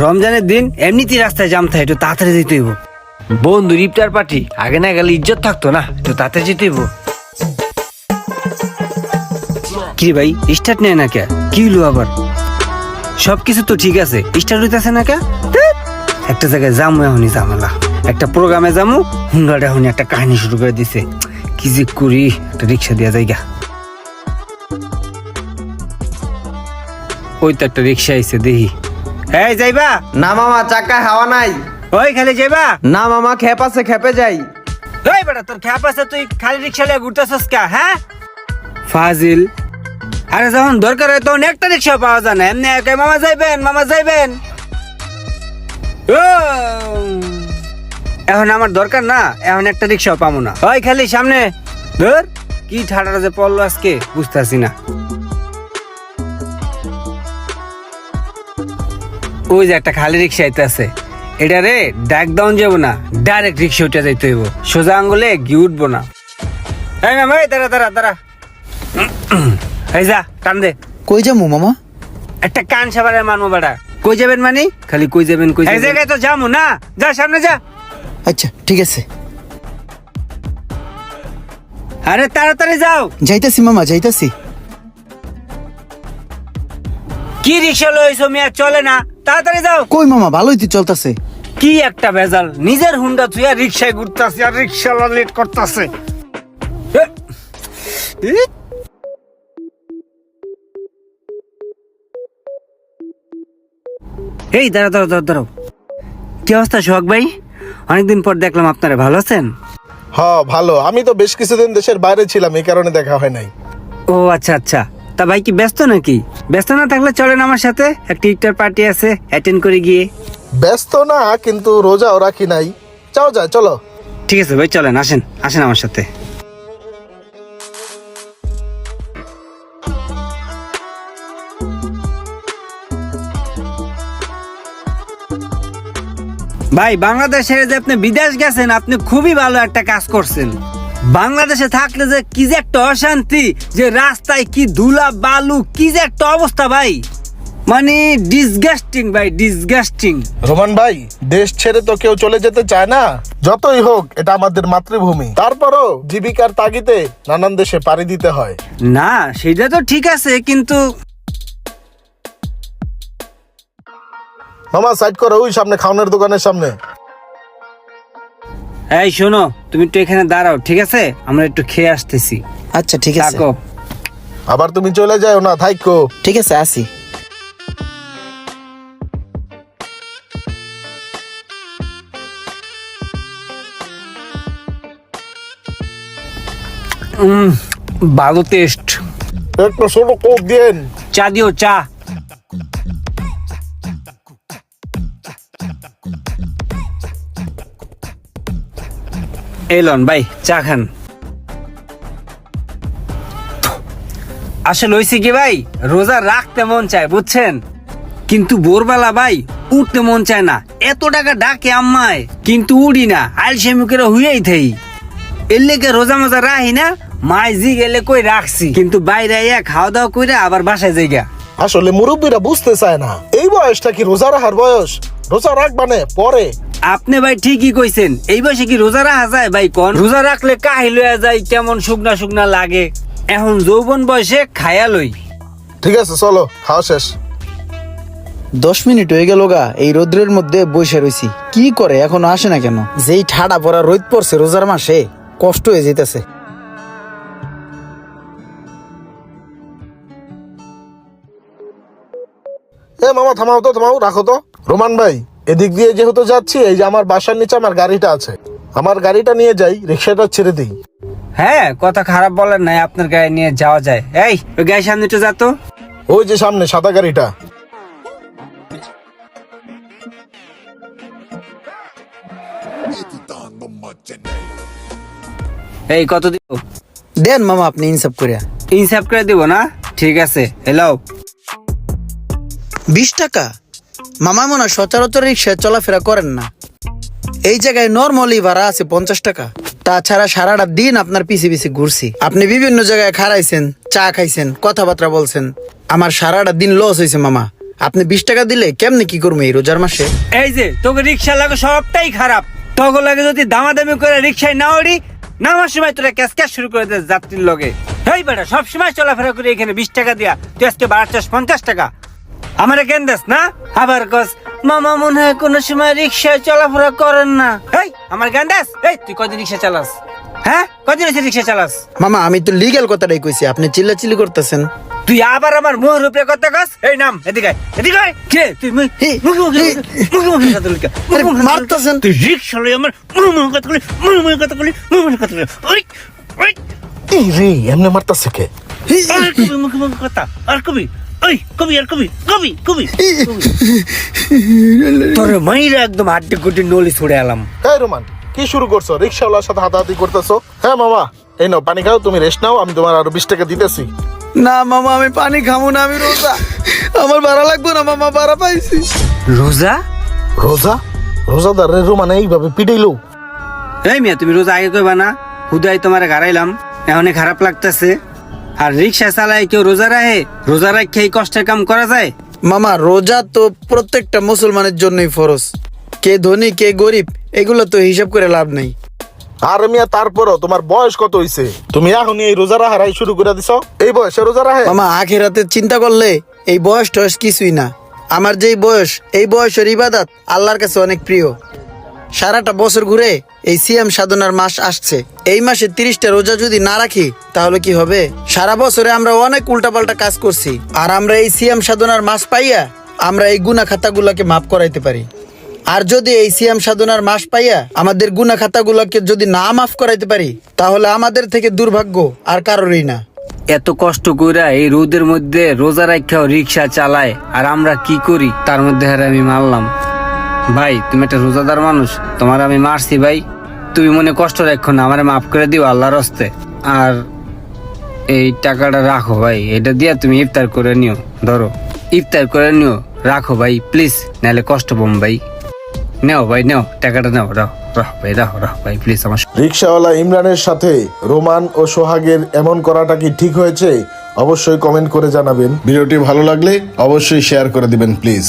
রমজানের দিন এমনিতেই রাস্তায় জাম থাকে, একটু তাড়াতাড়ি যেতে হইব। বন্ধু ইফতার পার্টি, আগে না গেলে ইজ্জত থাকতো না, একটু তাড়াতাড়ি যেতে হইব। কি ভাই স্টার্ট নেয় না কে? কি হলো আবার? সবকিছু তো ঠিক আছে, স্টার্ট হইতেছে না কে? একটা জায়গায় যামু, এখনই ঝামেলা। একটা প্রোগ্রামে যামু, হুন্ডাটা এখনই একটা কাহিনী শুরু করে দিছে। কি যে করি, একটা রিক্সা দিয়া যাইগা। ওই তো একটা রিক্সা আইছে, দেখি। এই যাইবা? না মামা, চাকায় হাওয়া নাই। ওই খালি যাইবা? না মামা, খেপ আছে, খেপে যাই। ওই বেটা, তোর খ্যাপ আছে, তুই খালি রিক্সা লিয়ে ঘুরতেছস কা? হ্যাঁ ফাজিল। আরে যখন দরকার হয় তখন একটা রিক্সা পাওয়া যায় না। এমনি একাই মামা যাইবেন, মামা যাইবেন। ও, এখন আমার দরকার না, এখন একটা রিক্সাও পাবো না। ওই খালি সামনে ধর। কি ঠাডাটা যে পড়লো আজকে, বুঝতেছি না। ওই যে একটা খালি রিক্সা আইতেছে, এটা রে ডাক ডাউন যাবো না, ডাইরেক্ট রিক্সা উঠে যাইতে হইব। সোজা আঙ্গুলে গিয়ে উঠবো না। এই মামা, এই দাঁড়া দাঁড়া দাঁড়া। এই যা, টান দে। কই যামু মামা? একটা কান সাবারে মানবো বেটা। কই যাবেন মানে? খালি কই যাবেন কই যাবেন। এই জায়গায় তো যামু না, যা সামনে যা। আচ্ছা ঠিক আছে, আরে তাড়াতাড়ি যাও। যাইতাছি মামা, যাইতাছি। কি রিক্সা লইছো মিয়া, চলে না, তাড়াতাড়ি যাও। কই মামা, ভালোই তো চলতেছে। কি একটা ভেজাল, নিজের হুন্ডা থুইয়া রিক্সায় ঘুরতাছে আর রিক্সাওয়ালা লেট করতেছে। এই দাঁড়া দাঁড়া দাঁড়া দাঁড়াও। কি অবস্থা সোহাগ ভাই? অনেকদিন পর দেখলাম আপনারা, ভালো আছেন? হ্যাঁ ভালো। আমি তো বেশ কিছুদিন দেশের বাইরে ছিলাম, এই কারণে দেখা হয় নাই। ও আচ্ছা আচ্ছা। তা ভাই কি ব্যস্ত নাকি? ব্যস্ত না থাকলে চলেন আমার সাথে, একটা ইফতার পার্টি আছে, অ্যাটেন্ড করে গিয়ে। ব্যস্ত না, কিন্তু রোজাও রাখি নাই। যাও যায়, চলো। ঠিক আছে ভাই, চলেন, আসেন আসেন আমার সাথে। ভাই বাংলাদেশে যে আপনি বিদেশ গেছেন, আপনি খুবই ভালো একটা কাজ করছেন। বাংলাদেশে থাকলে যে কি যে একটা অশান্তি, যে রাস্তায় কি ধুলা বালু, কি যে একটা অবস্থা ভাই, মানে ডিসগাস্টিং ভাই, ডিসগাস্টিং। রোমান ভাই, দেশ ছেড়ে তো কেউ চলে যেতে চায় না। যতই হোক, এটা আমাদের মাতৃভূমি। তারপরও জীবিকার তাগিদে নানান দেশে পাড়ি দিতে হয়। না সেটা তো ঠিক আছে, কিন্তু মামা সাইড করো, ওই সামনে খাওয়ানোর দোকানের সামনে। এই শোনো, তুমি একটু এখানে দাঁড়াও, ঠিক আছে? আমরা একটু খেয়ে আসতেছি। আচ্ছা ঠিক আছে, থাকো। আবার তুমি চলে যাও না, থাইকো। ঠিক আছে, আসি। ভালো টেস্ট। একটু ছোট কোক দিন। চা দিও, চা। এলন ভাই, চা খান। আসলে হয়েছে কি ভাই, রোজা রাখতে মন চায় বুঝছেন, কিন্তু ভোরবেলা ভাই উঠতে মন চায় না। এত টাকা ডাকে আম্মায়, কিন্তু উড়ি না, আলসেমিকেরা হুইয়াই থাই। এর লেগে রোজা মজা রাহি না। মাই জি গেলে কই রাখছি, কিন্তু বাইরে আইয়া খাওয়া দাওয়া কইরা আবার বাসায় যাইগা। আসলে মুরব্বীরা বুঝতে চায় না, এই বয়সটা কি রোজা রাখার বয়স? রোজা রাখবানে পরে। আপনি ভাই ঠিকই কইছেন, এই বয়সে কি রোজা রাখা যায় ভাই? কোন রোজা রাখলে কাহিল হয়ে যায়, কেমন শুকনা শুকনা লাগে। এখন যৌবন বয়সে খায়া লই। ঠিক আছে চলো, খাওয়া শেষ। 10 মিনিট হয়ে গেল গা, এই রোদ্রের মধ্যে বসে রইছি। কি করে এখনো আসে না কেন? যেই ঠাডা পড়া রোদ পড়ছে রোজার মাসে, কষ্ট হয়ে যেতেছে। এ মামা থামাও তো, থামাও, রাখো তো। রোমান ভাই, এদিক দিয়ে যেহেতু যাচ্ছি, এই যে আমার বাসার নিচে আমার গাড়িটা আছে, আমার গাড়িটা নিয়ে যাই, রিক্সাটা ছেড়ে দিই। হ্যাঁ, কথা খারাপ বলেন নাই, আপনার গাড়ি নিয়ে যাওয়া যায়। এই ওই গাড়ির সামনে একটু যা তো। ওই যে সামনে সাদা গাড়িটা। এই কত দিব? দেন মামা, আপনি ইনসাফ করিয়া। ইনসাফ করে দিব না? ঠিক আছে, হ্যালো। 20 টাকা? মামা মনে হয় সচরাচর রিক্সায় চলাফেরা করেন না। এই জায়গায় নর্মালি ভাড়া আছে 50 টাকা। তাছাড়া সারাটা দিন আপনার পিছে পিছে ঘুরছি, আপনি বিভিন্ন জায়গায় খাড়াইছেন, চা খাইছেন, কথাবার্তা বলছেন। আমার সারাটা দিন লস হয়েছে মামা। আপনি 20 টাকা দিলে কেমনে কি করবো এই রোজার মাসে? এই যে তোকে রিক্সা লাগে সবটাই খারাপ, তোকে লাগে যদি দামাদামি করে রিক্সায় না ওড়ি, নামার সময় তোরা ক্যাশ ক্যাশ শুরু করে দে যাত্রীর লগে। এই বেটা সবসময় চলাফেরা করে এখানে 20 টাকা দিয়া তুই আজকে বাড়াচ্ছিস 50 টাকা, আমারে কেন দেস না? আবার কস মামা মনে হয় কোনো সময় রিক্সায় চলাফেরা করেন না। এই আমার জ্ঞান দেস, এই তুই কদিন রিক্সা চালাস? হ্যাঁ কদিন এসে রিক্সা চালাস? মামা আমি তো লিগ্যাল কথাটাই কইছি, আপনি চিল্লাচিল্লি করতেছেন। তুই আবার আমার মুখের উপরে কথা কস? এই নাম এদিকে আয়, এদিকে আয়। কে তুই মুখে কথা বলি? আরে মারতাছেন। তুই রিক্সা লই আমার মুখে কথা বলি, মুখে কথা বলি, মুখে কথা বলি। ওই ওই এই রে এমনি মারতাছে কে? আর কবি মুখে মুখে কথা, আর কবি ওই কবি, আর কবি কবি কবি তোর মাইরা একদম আড্ডে গুড্ডে নলি ছুড়ে এলাম। এই রোমান কি শুরু করছো? রিক্সাওয়ালার সাথে হাতাহাতি করতেছো? হ্যাঁ মামা এই নাও পানি খাও, তুমি রেস্ট নাও, আমি তোমার আরো 20 টাকা দিতেছি। না মামা আমি পানি খাবো না, আমি রোজা, আমার ভাড়া লাগবে না মামা, ভাড়া পাইছি। রোজা? রোজা? রোজাদার রে রোমান এইভাবে পিটাইলো? এই মিয়া তুমি রোজা আগে কইবা না? হুদাই তোমারে গাড়াইলাম, এখন খারাপ লাগতেছে। আর রিক্সা চালায় কেউ রোজা রাখে? রোজা রাখে এই কষ্টের কাম করা যায়? মামা রোজা তো প্রত্যেকটা মুসলমানের জন্যই ফরজ, কে ধনী কে গরিব এগুলো তো হিসাব করে লাভ নেই। আর মিয়া তারপরও তোমার বয়স কত হইছে? তুমি এখনই এই রোজা রাহারাই শুরু করে দিছো? এই বয়সে রোজা রাহে? মামা আখিরাতে চিন্তা করলে এই বয়স টয়স কিছুই না। আমার যেই বয়স, এই বয়সের ইবাদত আল্লাহর কাছে অনেক প্রিয়। সারাটা বছর ঘুরে এই সিয়াম সাধনার মাস আসছে, এই মাসে 30টা রোজা যদি না রাখি তাহলে কি হবে? সারা বছরে আমরা অনেক উল্টাপাল্টা কাজ করছি, আর আমরা এই সিয়াম সাধনার মাস পাইয়া আমরা এই গুনাহ খাতাগুলোকে মাফ করাইতে পারি। আর যদি এই সিয়াম সাধনার মাস পাইয়া আমাদের গুনাহ খাতাগুলোকে যদি না মাফ করাইতে পারি, তাহলে আমাদের থেকে দুর্ভাগ্য আর কারোরই না। এত কষ্ট কইরা এই রোদের মধ্যে রোজা রাখাও রিক্সা চালায়, আর আমরা কি করি? তার মধ্যে হারে আমি মারলাম। ভাই তুমি একটা রোজাদার মানুষ, তোমার আমি মারছি ভাই, তুমি মনে কষ্ট রাখো না, আমারে মাফ করে দিও আল্লাহর হস্তে। আর এই টাকাটা রাখো ভাই, এটা দিয়ে তুমি ইফতার করে নিও, ধরো ইফতার করে নিও, রাখো ভাই প্লিজ, নাহলে কষ্ট পাম ভাই। নেও ভাই নেও, টাকাটা নেও, রাহ ভাই, রাহ ভাই প্লিজ। আমার রিক্সাওয়ালা ইমরানের সাথে রোমান ও সোহাগের এমন করাটা কি ঠিক হয়েছে? অবশ্যই কমেন্ট করে জানাবেন। ভিডিওটি ভালো লাগলে অবশ্যই শেয়ার করে দিবেন প্লিজ।